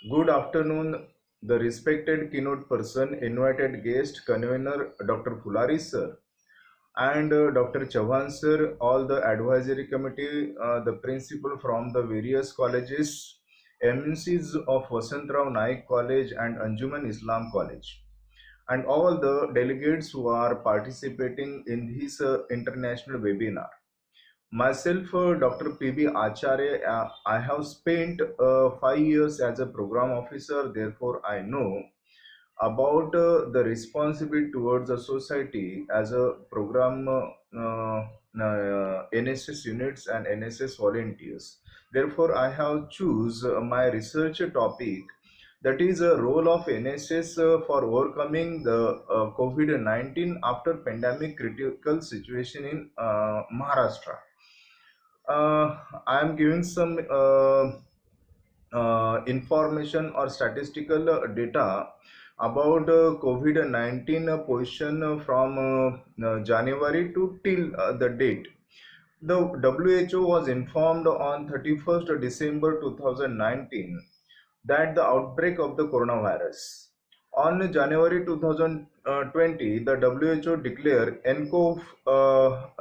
Good afternoon, the respected keynote person, invited guest, convener Dr. Fulari sir, and Dr. Chauhan sir, all the advisory committee, the principal from the various colleges, MNCs of Vasantrao Naik College and Anjuman Islam College, and all the delegates who are participating in this international webinar. Myself, Dr. P.B. Acharya, I have spent 5 years as a program officer, therefore, I know about the responsibility towards the society as a program NSS units and NSS volunteers. Therefore, I have choose my research topic, that is a role of NSS for overcoming the COVID-19 after pandemic critical situation in Maharashtra. I am giving some information or statistical data about COVID-19 position from January to till the date. The WHO was informed on 31st December 2019 that the outbreak of the coronavirus. On January 2020, the WHO declared NCOV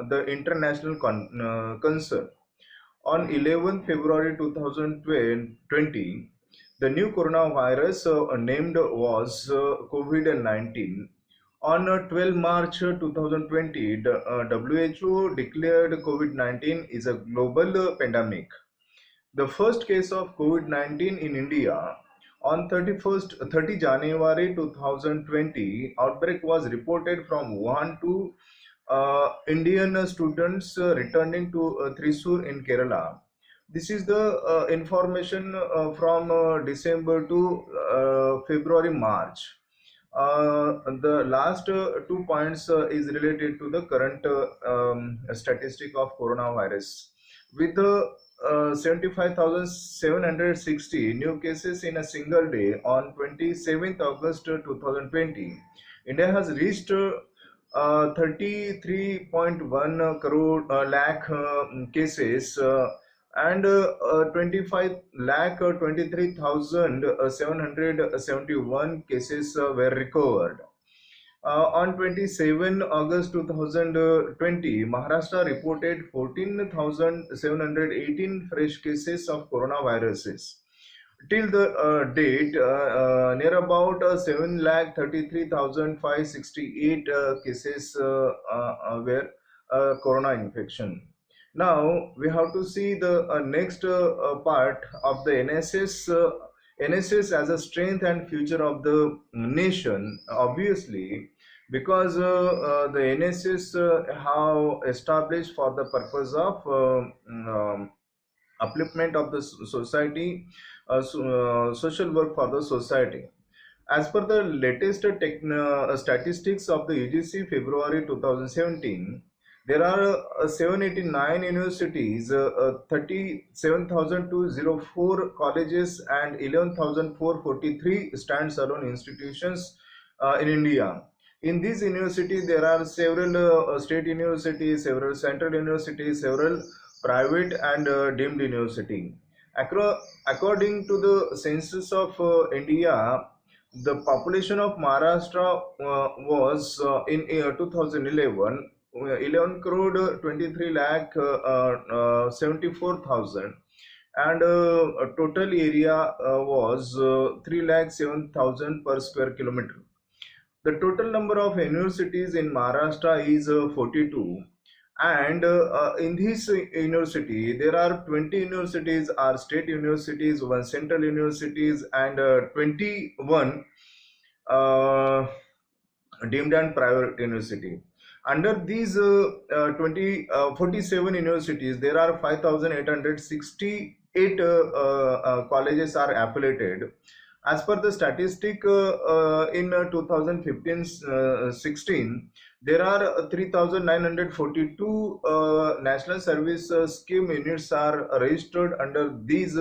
the international concern. On 11th February 2020, the new coronavirus named was COVID-19. On 12 March 2020, the WHO declared COVID-19 is a global pandemic. The first case of COVID-19 in India on 30 January 2020, outbreak was reported from Wuhan to Indian students returning to Thrissur in Kerala. This is the information from December to February March. The last 2 points is related to the current statistic of coronavirus. With 75,760 new cases in a single day on 27th August 2020, India has reached 33.1 crore lakh cases and 25 lakh 23,771 cases were recovered. On 27 August 2020, Maharashtra reported 14,718 fresh cases of coronaviruses. Till the date, near about 7 lakh 33,568 cases were corona infection. Now we have to see the next part of the NSS. NSS as a strength and future of the nation, obviously, because the NSS have established for the purpose of upliftment of the society, social work for the society. As per the latest statistics of the UGC February 2017, there are 789 universities, 37,204 colleges, and 11,443 standalone institutions in India. In these universities, there are several state universities, several central universities, several private and deemed university. According to the census of India, the population of Maharashtra was in 2011 11 crore 23 lakh 74,000, and total area was 3 lakh 7,000 per square kilometer. The total number of universities in Maharashtra is 42, and in this university there are 20 universities are state universities, one central universities, and 21 uh, deemed and private university. Under these 47 universities, there are 5,868 colleges are affiliated. As per the statistic in 2015-16, there are 3,942 national service scheme units are registered under these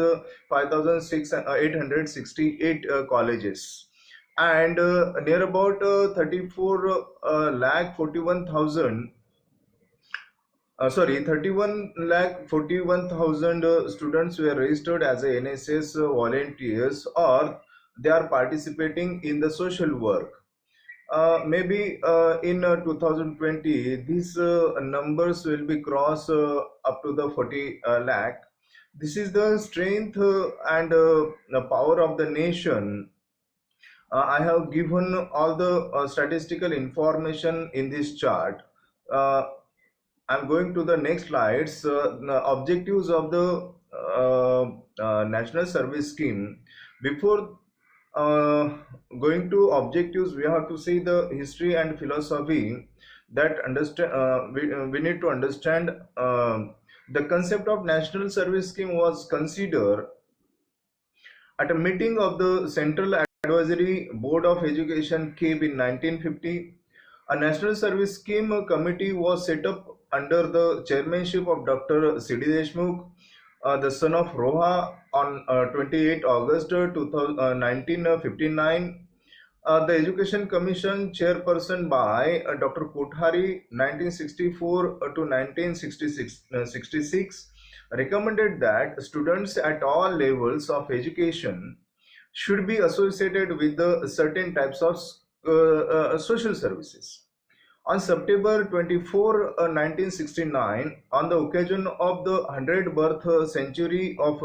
5,868 colleges, and near about 34 lakh 41,000 sorry, 31 lakh 41,000 students were registered as a NSS volunteers, or they are participating in the social work. Maybe in 2020, these numbers will be cross up to the 40 lakh. This is the strength and the power of the nation. I have given all the statistical information in this chart. Uh, I'm going to the next slides. The objectives of the National Service Scheme. Before uh, going to objectives, we have to see the history and philosophy that understand. We need to understand the concept of National Service Scheme was considered at a meeting of the Central Advisory Board of Education (CABE) in 1950. A National Service Scheme committee was set up under the chairmanship of Dr. C.D. Deshmukh, the son of Roha, on 28 August 1959. The Education Commission chairperson by Dr. Kothari, 1964 to 1966, recommended that students at all levels of education should be associated with the certain types of social services. On September 24, 1969, on the occasion of the 100th birth century of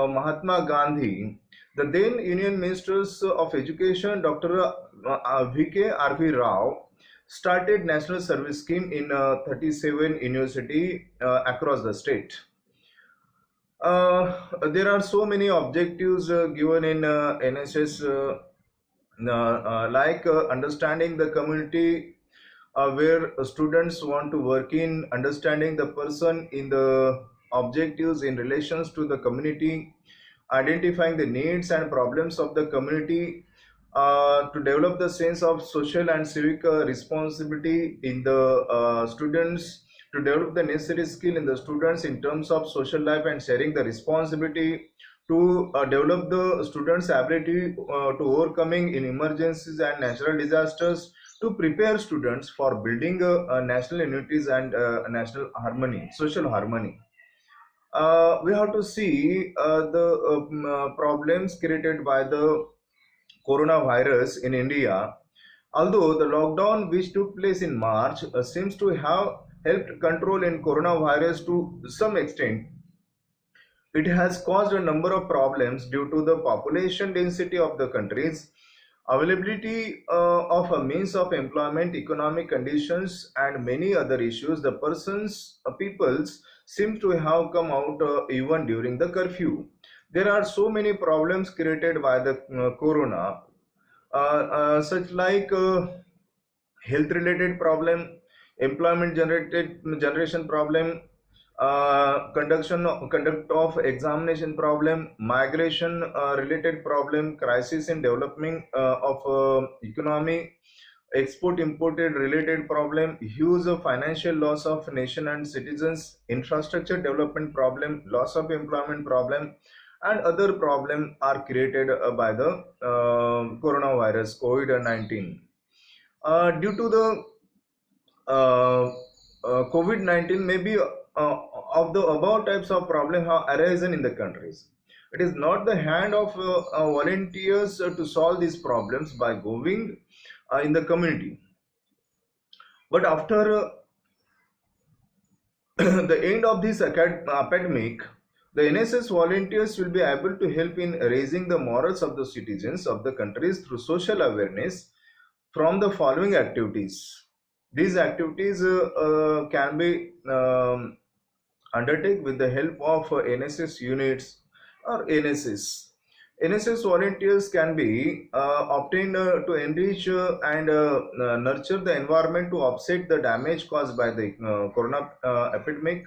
Mahatma Gandhi, the then Union Ministers of Education, Dr. V.K. R.V. Rao, started National Service Scheme in 37 university across the state. There are so many objectives given in NSS, like understanding the community where students want to work in, understanding the person in the objectives in relations to the community, identifying the needs and problems of the community, to develop the sense of social and civic responsibility in the students, to develop the necessary skill in the students in terms of social life and sharing the responsibility, to develop the students' ability to overcoming in emergencies and natural disasters, to prepare students for building national unities and national harmony, social harmony. We have to see the problems created by the coronavirus in India. Although the lockdown which took place in March seems to have helped control in coronavirus to some extent, it has caused a number of problems due to the population density of the countries, availability of a means of employment, economic conditions, and many other issues. The peoples seem to have come out even during the curfew. There are so many problems created by the corona, such like health related problem, employment generated generation problem, conduct of examination problem, migration related problem, crisis in development of economy, export imported related problem, huge financial loss of nation and citizens, infrastructure development problem, loss of employment problem, and other problem are created by the coronavirus COVID-19. Due to the COVID-19, maybe of the above types of problem have arisen in the countries. It is not the hand of volunteers to solve these problems by going in the community. But after the end of this epidemic, the NSS volunteers will be able to help in raising the morals of the citizens of the countries through social awareness from the following activities. These activities can be undertaken with the help of NSS units or NSS. NSS volunteers can be obtained to enrich and nurture the environment to offset the damage caused by the corona epidemic.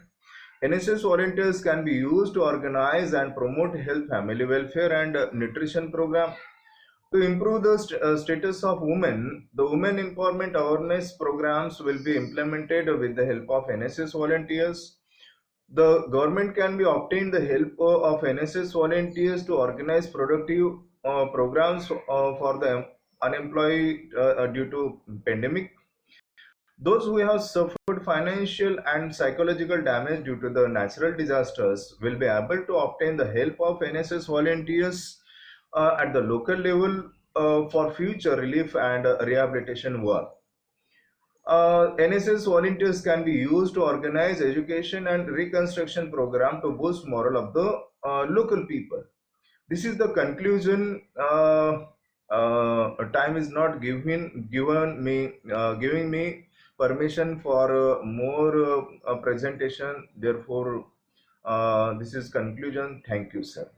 NSS volunteers can be used to organize and promote health, family welfare, and nutrition program. To improve the status of women, the women empowerment awareness programs will be implemented with the help of NSS volunteers. The government can be obtained the help of NSS volunteers to organize productive programs for the unemployed due to pandemic. Those who have suffered financial and psychological damage due to the natural disasters will be able to obtain the help of NSS volunteers at the local level for future relief and rehabilitation work. NSS volunteers can be used to organize education and reconstruction program to boost morale of the local people. This is the conclusion. Time is not giving me permission for more presentation. Therefore, this is conclusion. Thank you, sir.